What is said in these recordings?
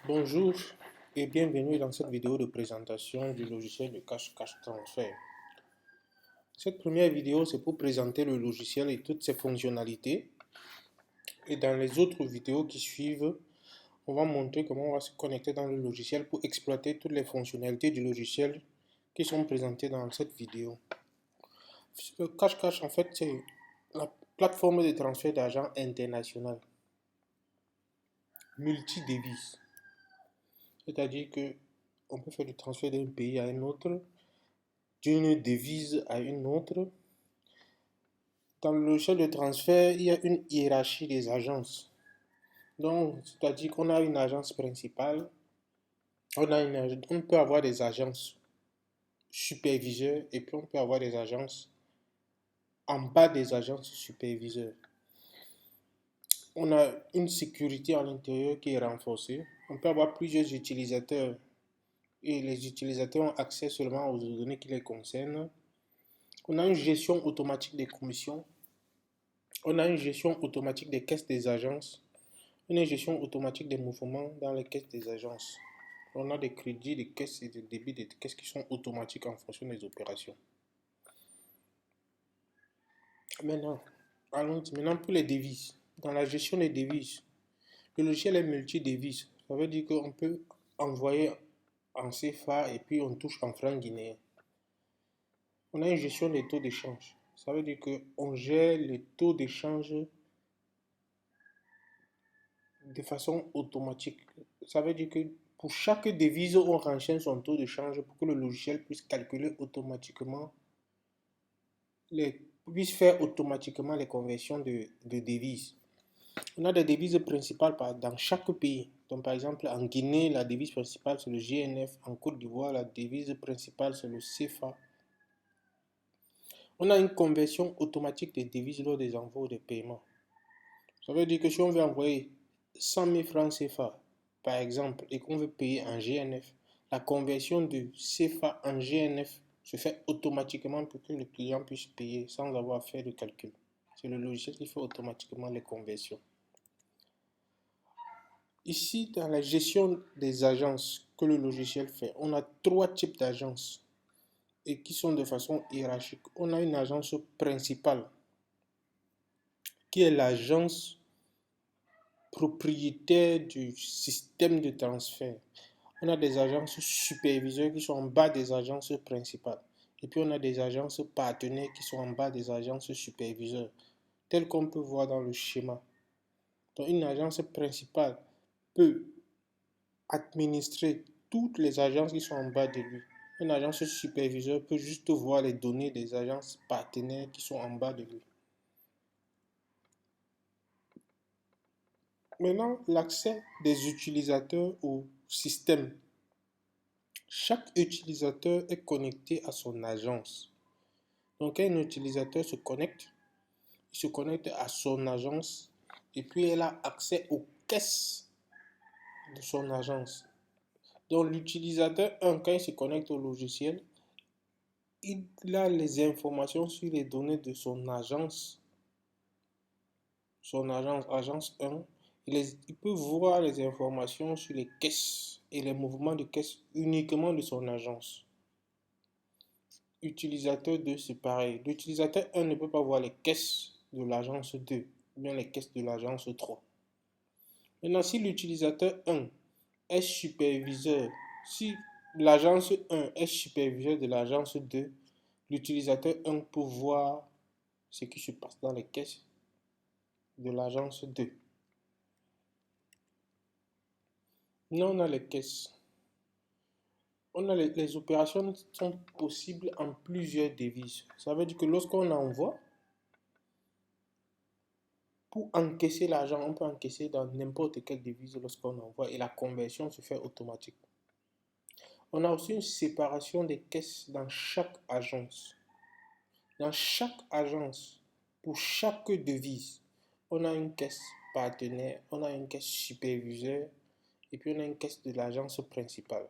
Bonjour et bienvenue dans cette vidéo de présentation du logiciel de Cash Transfer. Cette première vidéo, c'est pour présenter le logiciel et toutes ses fonctionnalités. Et dans les autres vidéos qui suivent, on va montrer comment on va se connecter dans le logiciel pour exploiter toutes les fonctionnalités du logiciel qui sont présentées dans cette vidéo. Le Cash, en fait, c'est la plateforme de transfert d'argent international, multi-devises. C'est-à-dire qu'on peut faire le transfert d'un pays à un autre, d'une devise à une autre. Dans le logiciel de transfert, il y a une hiérarchie des agences. Donc, c'est-à-dire qu'on a une agence principale, on peut avoir des agences superviseurs et puis on peut avoir des agences en bas des agences superviseurs. On a une sécurité à l'intérieur qui est renforcée. On peut avoir plusieurs utilisateurs et les utilisateurs ont accès seulement aux données qui les concernent. On a une gestion automatique des commissions. On a une gestion automatique des caisses des agences. Une gestion automatique des mouvements dans les caisses des agences. On a des crédits, des caisses et des débits des caisses qui sont automatiques en fonction des opérations. Maintenant, allons-y. Maintenant pour les devises. Dans la gestion des devises, le logiciel est multi-devises. Ça veut dire qu'on peut envoyer en CFA et puis on touche en francs guinéens. On a une gestion des taux d'échange. Ça veut dire qu'on gère les taux d'échange de façon automatique. Ça veut dire que pour chaque devise, on renchaîne son taux de change pour que le logiciel puisse calculer automatiquement, puisse faire automatiquement les conversions de devises. On a des devises principales dans chaque pays. Donc par exemple, en Guinée, la devise principale c'est le GNF. En Côte d'Ivoire, la devise principale c'est le CFA. On a une conversion automatique des devises lors des envois ou des paiements. Ça veut dire que si on veut envoyer 100 000 francs CFA, par exemple, et qu'on veut payer en GNF, la conversion de CFA en GNF se fait automatiquement pour que le client puisse payer sans avoir fait de calcul. C'est le logiciel qui fait automatiquement les conversions. Ici, dans la gestion des agences que le logiciel fait, on a 3 types d'agences et qui sont de façon hiérarchique. On a une agence principale qui est l'agence propriétaire du système de transfert. On a des agences superviseurs qui sont en bas des agences principales. Et puis on a des agences partenaires qui sont en bas des agences superviseurs, tel qu'on peut voir dans le schéma. Donc une agence principale peut administrer toutes les agences qui sont en bas de lui. Une agence superviseur peut juste voir les données des agences partenaires qui sont en bas de lui. Maintenant, l'accès des utilisateurs au système. Chaque utilisateur est connecté à son agence. Donc, un utilisateur se connecte, il se connecte à son agence et puis elle a accès aux caisses de son agence. Donc, l'utilisateur 1, quand il se connecte au logiciel, il a les informations sur les données de son agence, agence 1. Il peut voir les informations sur les caisses et les mouvements de caisse uniquement de son agence. Utilisateur 2, c'est pareil. L'utilisateur 1 ne peut pas voir les caisses de l'agence 2, ou bien les caisses de l'agence 3. Maintenant, si l'utilisateur 1 est superviseur, si l'agence 1 est superviseur de l'agence 2, l'utilisateur 1 peut voir ce qui se passe dans les caisses de l'agence 2. Maintenant, on a les caisses. Les opérations sont possibles en plusieurs devises. Ça veut dire que lorsqu'on envoie, pour encaisser l'argent, on peut encaisser dans n'importe quelle devise lorsqu'on envoie et la conversion se fait automatique. On a aussi une séparation des caisses dans chaque agence. Dans chaque agence, pour chaque devise, on a une caisse partenaire, on a une caisse superviseur et puis on a une caisse de l'agence principale.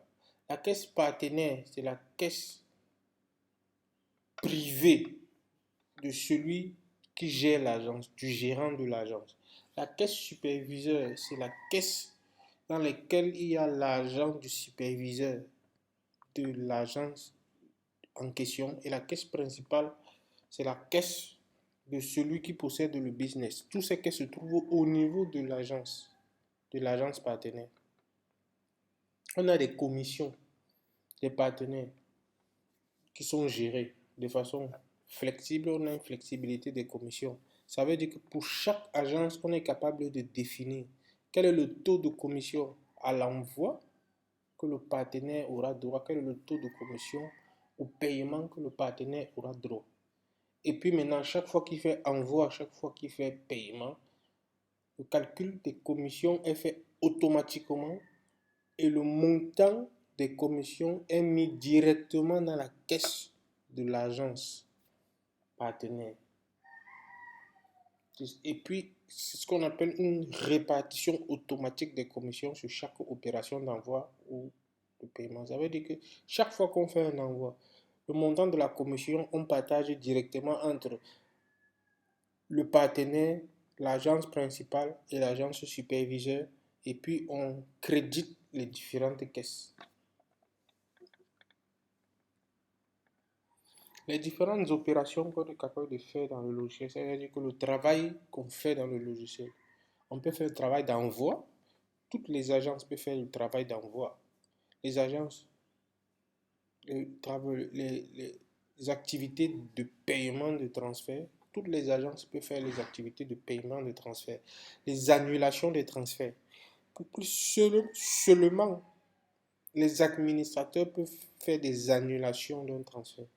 La caisse partenaire, c'est la caisse privée de celui qui gère l'agence, du gérant de l'agence. La caisse superviseur, c'est la caisse dans lesquels il y a l'agent du superviseur de l'agence en question et la caisse principale, c'est la caisse de celui qui possède le business. Tout ce qui se trouve au niveau de l'agence partenaire. On a des commissions, des partenaires qui sont gérés de façon flexible. On a une flexibilité des commissions. Ça veut dire que pour chaque agence, on est capable de définir quel est le taux de commission à l'envoi que le partenaire aura droit, quel est le taux de commission au paiement que le partenaire aura droit. Et puis maintenant, chaque fois qu'il fait envoi, chaque fois qu'il fait paiement, le calcul des commissions est fait automatiquement et le montant des commissions est mis directement dans la caisse de l'agence partenaire. Et puis, c'est ce qu'on appelle une répartition automatique des commissions sur chaque opération d'envoi ou de paiement. Ça veut dire que chaque fois qu'on fait un envoi, le montant de la commission, on partage directement entre le partenaire, l'agence principale et l'agence superviseur, et puis on crédite les différentes caisses. Les différentes opérations qu'on est capable de faire dans le logiciel, c'est-à-dire que le travail qu'on fait dans le logiciel, on peut faire le travail d'envoi. Toutes les agences peuvent faire le travail d'envoi. Les agences, les activités de paiement de transfert, toutes les agences peuvent faire les activités de paiement de transfert. Les annulations des transferts. Seulement, les administrateurs peuvent faire des annulations d'un transfert.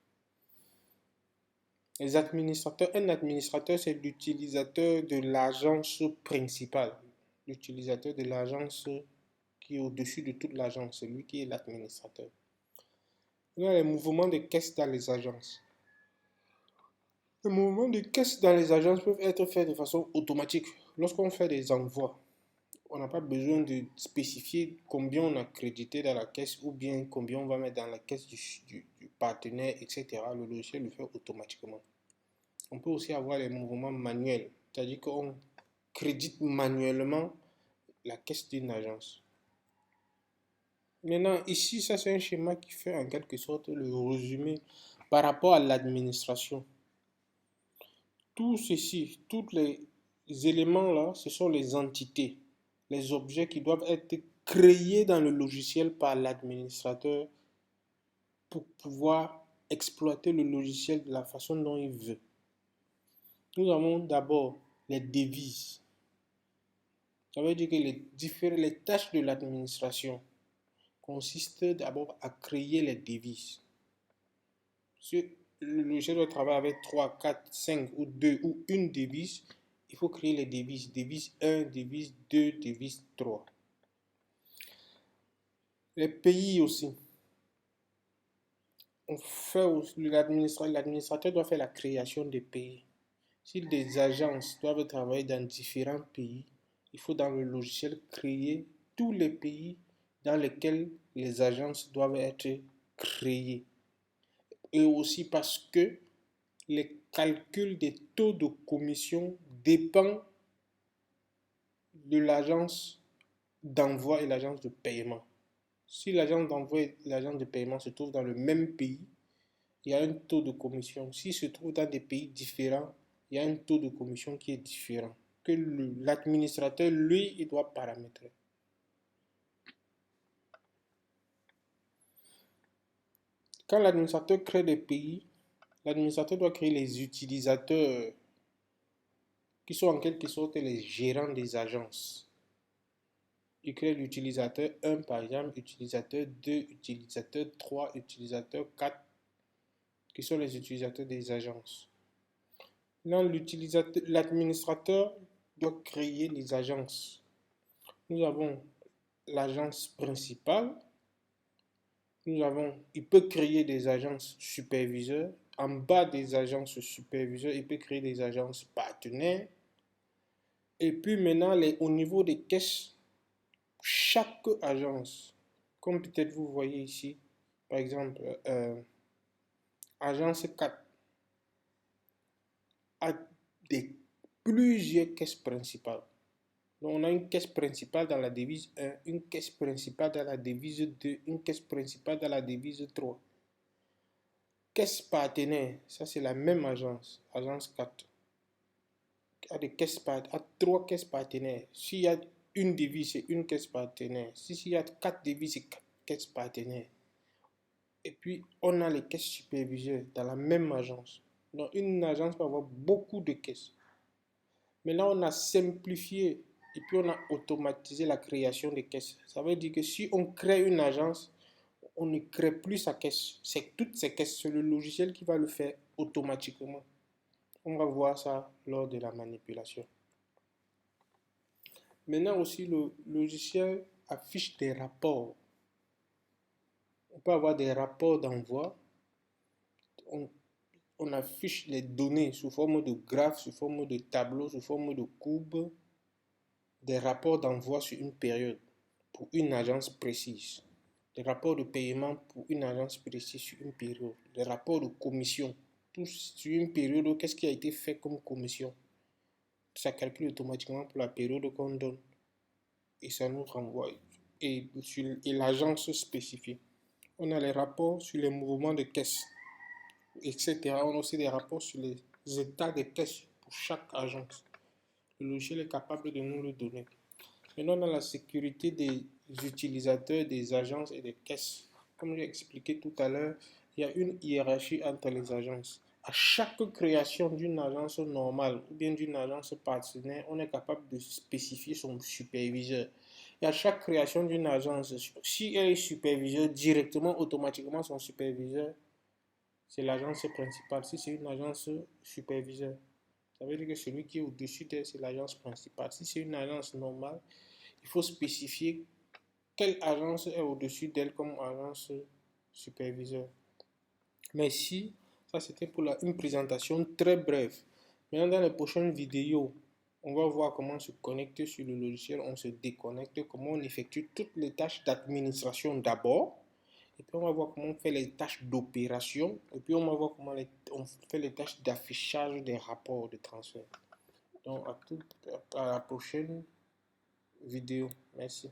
Les administrateurs, un administrateur, c'est l'utilisateur de l'agence principale. L'utilisateur de l'agence qui est au-dessus de toute l'agence, c'est lui qui est l'administrateur. Il y a les mouvements de caisse dans les agences. Les mouvements de caisse dans les agences peuvent être faits de façon automatique. Lorsqu'on fait des envois, on n'a pas besoin de spécifier combien on a crédité dans la caisse ou bien combien on va mettre dans la caisse du partenaire, etc. Le logiciel le fait automatiquement. On peut aussi avoir les mouvements manuels, c'est-à-dire qu'on crédite manuellement la caisse d'une agence. Maintenant, ici, ça c'est un schéma qui fait en quelque sorte le résumé par rapport à l'administration. Tout ceci, tous les éléments là, ce sont les entités, les objets qui doivent être créés dans le logiciel par l'administrateur pour pouvoir exploiter le logiciel de la façon dont il veut. Nous avons d'abord les devises. Ça veut dire que les tâches de l'administration consistent d'abord à créer les devises. Si le logiciel doit travailler avec 3, 4, 5 ou 2 ou une devise, il faut créer les devises. Devise 1, devise 2, devise 3. Les pays aussi. L'administrateur doit faire la création des pays. Si des agences doivent travailler dans différents pays, il faut dans le logiciel créer tous les pays dans lesquels les agences doivent être créées. Et aussi parce que les calculs des taux de commission dépendent de l'agence d'envoi et l'agence de paiement. Si l'agence d'envoi et l'agence de paiement se trouvent dans le même pays, il y a un taux de commission. S'ils se trouvent dans des pays différents, il y a un taux de commission qui est différent, que l'administrateur, lui, il doit paramétrer. Quand l'administrateur crée des pays, l'administrateur doit créer les utilisateurs qui sont en quelque sorte les gérants des agences. Il crée l'utilisateur 1 par exemple, utilisateur 2, utilisateur 3, utilisateur 4, qui sont les utilisateurs des agences. Là, l'administrateur doit créer les agences. Nous avons l'agence principale. Il peut créer des agences superviseurs. En bas des agences superviseurs, il peut créer des agences partenaires. Et puis maintenant, au niveau des caisses, chaque agence, comme peut-être vous voyez ici, par exemple, agence 4 a plusieurs caisses principales. Donc, on a une caisse principale dans la devise 1, une caisse principale dans la devise 2, une caisse principale dans la devise 3. Caisse partenaire, ça c'est la même agence, agence 4. A trois caisses partenaires. S'il y a une devise, c'est une caisse partenaire. S'il y a 4 devises, c'est 4 caisses partenaires. Et puis, on a les caisses superviseurs dans la même agence. Donc, une agence peut avoir beaucoup de caisses. Maintenant, on a simplifié et puis on a automatisé la création des caisses. Ça veut dire que si on crée une agence, on ne crée plus sa caisse. C'est toutes ces caisses, c'est le logiciel qui va le faire automatiquement. On va voir ça lors de la manipulation. Maintenant aussi, le logiciel affiche des rapports. On peut avoir des rapports d'envoi. On affiche les données sous forme de graphes, sous forme de tableaux, sous forme de courbes, des rapports d'envoi sur une période pour une agence précise, des rapports de paiement pour une agence précise sur une période, des rapports de commission, tous sur une période, qu'est-ce qui a été fait comme commission. Ça calcule automatiquement pour la période qu'on donne et ça nous renvoie. Et l'agence spécifiée. On a les rapports sur les mouvements de caisse, etc. On a aussi des rapports sur les états de caisse pour chaque agence. Le logiciel est capable de nous le donner. Maintenant, on a la sécurité des utilisateurs, des agences et des caisses. Comme j'ai expliqué tout à l'heure, il y a une hiérarchie entre les agences. À chaque création d'une agence normale ou bien d'une agence partenaire, on est capable de spécifier son superviseur. Et à chaque création d'une agence, si elle est superviseur directement, automatiquement, son superviseur, c'est l'agence principale. Si c'est une agence superviseur, ça veut dire que celui qui est au-dessus d'elle, c'est l'agence principale. Si c'est une agence normale, il faut spécifier quelle agence est au-dessus d'elle comme agence superviseur. Mais si, ça c'était pour une présentation très brève. Maintenant, dans les prochaines vidéos, on va voir comment se connecter sur le logiciel, on se déconnecte, comment on effectue toutes les tâches d'administration d'abord. Et puis on va voir comment on fait les tâches d'opération. Et puis on va voir comment on fait les tâches d'affichage des rapports de transfert. Donc à la prochaine vidéo. Merci.